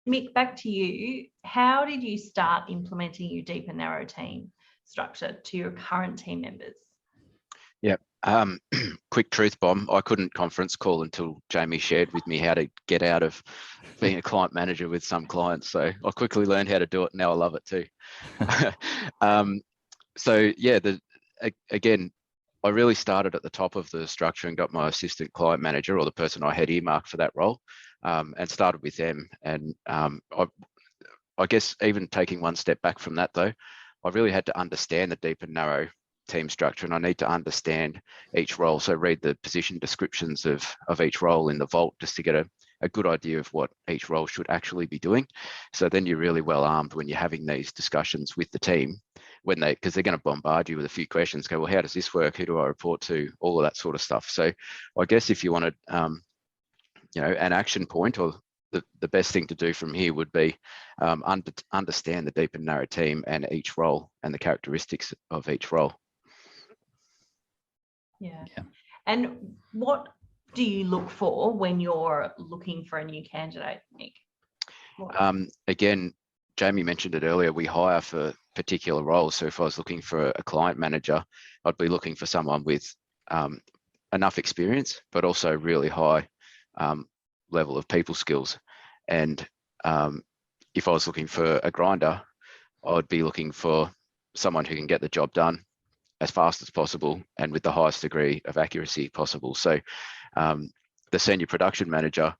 Mick, back to you. How did you start implementing your deep and narrow team structure to your current team members? Yeah, quick truth bomb. I couldn't conference call until Jamie shared with me how to get out of being a client manager with some clients. So I quickly learned how to do it. Now I love it too. So yeah, again, I really started at the top of the structure and got my assistant client manager, or the person I had earmarked for that role, and started with them. And I guess even taking one step back from that though, I really had to understand the deep and narrow team structure, and I need to understand each role. So read the position descriptions of each role in the vault just to get a good idea of what each role should actually be doing. So then you're really well armed when you're having these discussions with the team, because they're going to bombard you with a few questions. Go, well, how does this work? Who do I report to? All of that sort of stuff. So I guess if you wanted, an action point, or the best thing to do from here would be understand the deep and narrow team and each role and the characteristics of each role. Yeah. And what do you look for when you're looking for a new candidate, Mick? Again, Jamie mentioned it earlier, we hire for particular roles. So if I was looking for a client manager, I'd be looking for someone with enough experience, but also really high level of people skills. And if I was looking for a grinder, I'd be looking for someone who can get the job done as fast as possible and with the highest degree of accuracy possible. So the senior production manager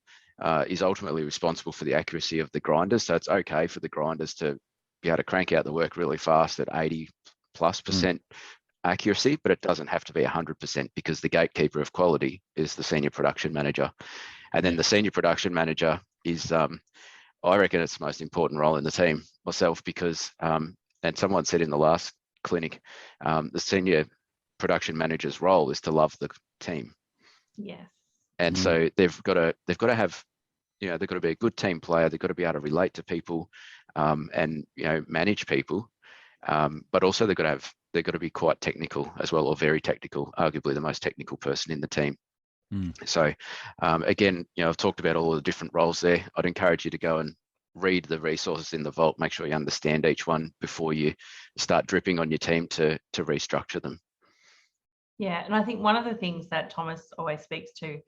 is ultimately responsible for the accuracy of the grinders. So it's okay for the grinders to be able to crank out the work really fast at 80+% accuracy, but it doesn't have to be 100%, because the gatekeeper of quality is the senior production manager. And then the senior production manager is, I reckon it's the most important role in the team myself, because, and someone said in the last clinic, the senior production manager's role is to love the team. Yes. And so they've got to have, they've got to be a good team player. They've got to be able to relate to people, and manage people. But also they've got to be quite technical as well, or very technical, arguably the most technical person in the team. So again, I've talked about all the different roles there. I'd encourage you to go and read the resources in the vault, make sure you understand each one before you start dripping on your team to restructure them. Yeah, and I think one of the things that Thomas always speaks to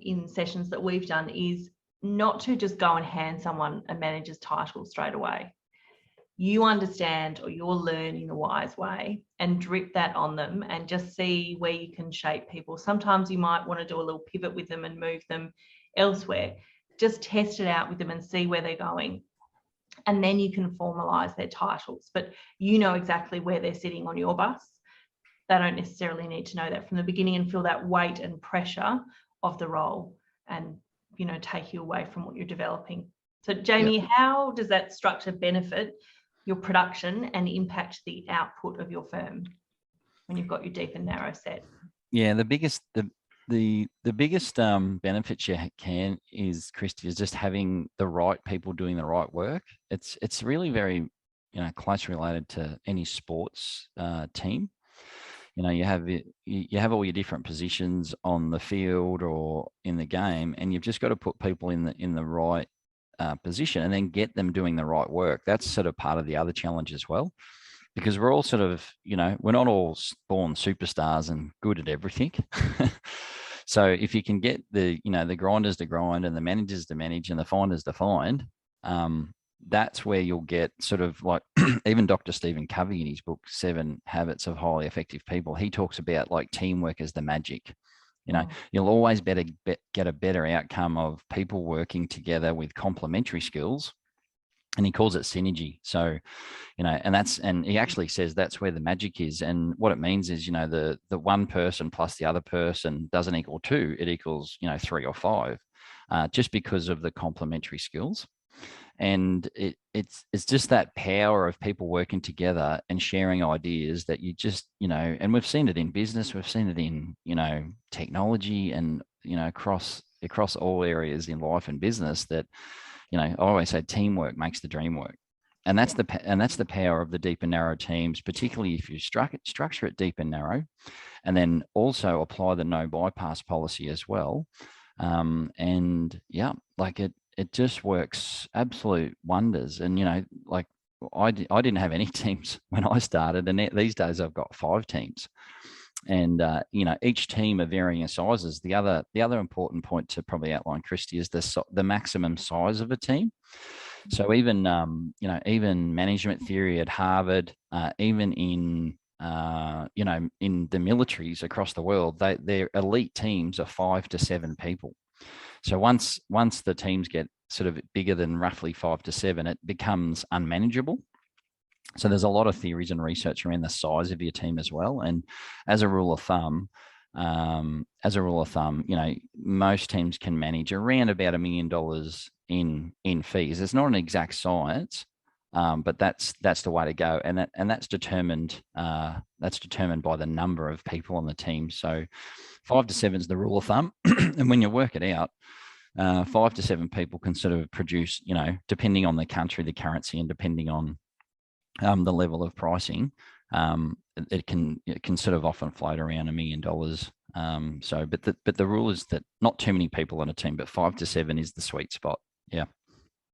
in sessions that we've done is not to just go and hand someone a manager's title straight away. You understand, or you'll learn in the Wize way, and drip that on them and just see where you can shape people. Sometimes you might want to do a little pivot with them and move them elsewhere. Just test it out with them and see where they're going. And then you can formalize their titles, but you know exactly where they're sitting on your bus. They don't necessarily need to know that from the beginning and feel that weight and pressure of the role and, take you away from what you're developing. So Jamie, how does that structure benefit your production and impact the output of your firm when you've got your deep and narrow set? Yeah, the biggest benefits you can is, Kristy, is just having the right people doing the right work. It's really very closely related to any sports team. You have all your different positions on the field or in the game, and you've just got to put people in the right position and then get them doing the right work. That's sort of part of the other challenge as well, because we're all sort of, we're not all born superstars and good at everything. So if you can get the grinders to grind and the managers to manage and the finders to find, that's where you'll get sort of like even Dr. Stephen Covey in his book, 7 Habits of Highly Effective People, he talks about like teamwork as the magic. You'll always get a better outcome of people working together with complementary skills. And he calls it synergy. So, and he actually says that's where the magic is. And what it means is, the one person plus the other person doesn't equal 2, it equals, 3 or 5, just because of the complementary skills. And it's just that power of people working together and sharing ideas that you just, and we've seen it in business, we've seen it in, technology and, across all areas in life and business, that, I always say teamwork makes the dream work. And that's the power of the deep and narrow teams, particularly if you structure it deep and narrow, and then also apply the no bypass policy as well. And yeah, like it just works absolute wonders. And like I didn't have any teams when I started, and these days I've got 5 teams. And each team of varying sizes. The other important point to probably outline, Kristy, is the maximum size of a team. So even even management theory at Harvard, even in in the militaries across the world, their elite teams are 5 to 7 people. So once the teams get sort of bigger than roughly 5 to 7, it becomes unmanageable. So there's a lot of theories and research around the size of your team as well. And as a rule of thumb, most teams can manage around about $1 million in fees. It's not an exact science, but that's the way to go. And that's determined by the number of people on the team. So 5 to 7 is the rule of thumb. And when you work it out, 5 to 7 people can sort of produce, depending on the country, the currency, and depending on the level of pricing, it can sort of often float around $1 million. But the rule is that not too many people on a team, but 5 to 7 is the sweet spot. Yeah.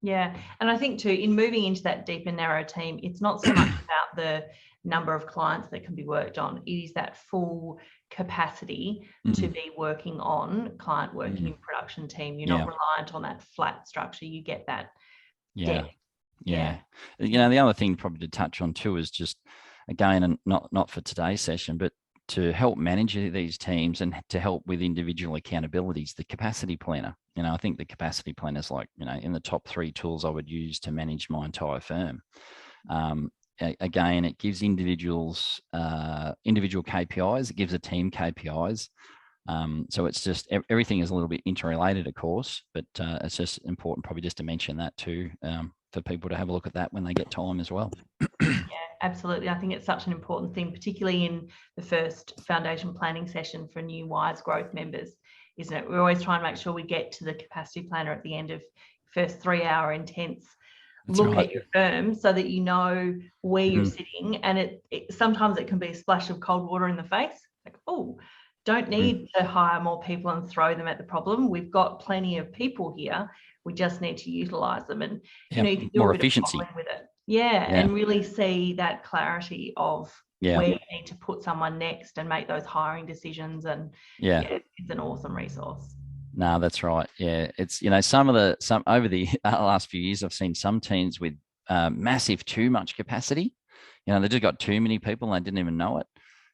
Yeah. And I think too, in moving into that deep and narrow team, it's not so much about the number of clients that can be worked on. It is that full capacity to be working on client working in production team. You're not reliant on that flat structure. You get that depth. Yeah. The other thing probably to touch on too is just, again, and not for today's session, but to help manage these teams and to help with individual accountabilities, the capacity planner. I think the capacity planner is like, in the top 3 tools I would use to manage my entire firm. Again, it gives individuals individual KPIs. It gives a team KPIs. So it's just everything is a little bit interrelated, of course, but it's just important probably just to mention that too, for people to have a look at that when they get time as well. Yeah, absolutely. I think it's such an important thing, particularly in the first foundation planning session for new Wize growth members, isn't it? We're always trying to make sure we get to the capacity planner at the end of first 3-hour intense look at your firm, so that you know where you're sitting. And sometimes it can be a splash of cold water in the face, like, oh, don't need to hire more people and throw them at the problem. We've got plenty of people here. We just need to utilize them. And you can do more a bit efficiency of with it. And really see that clarity of where you need to put someone next and make those hiring decisions. And it's an awesome resource. No, that's right. Yeah, it's some over the last few years, I've seen some teams with massive too much capacity. They just got too many people and they didn't even know it.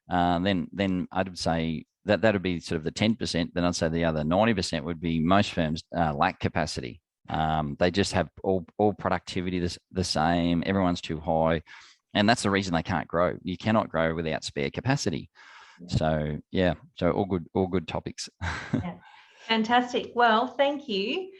Then I would say that would be sort of the 10%. Then I'd say the other 90% would be most firms lack capacity. They just have all productivity the same. Everyone's too high, and that's the reason they can't grow. You cannot grow without spare capacity. So all good topics. Fantastic. Well, thank you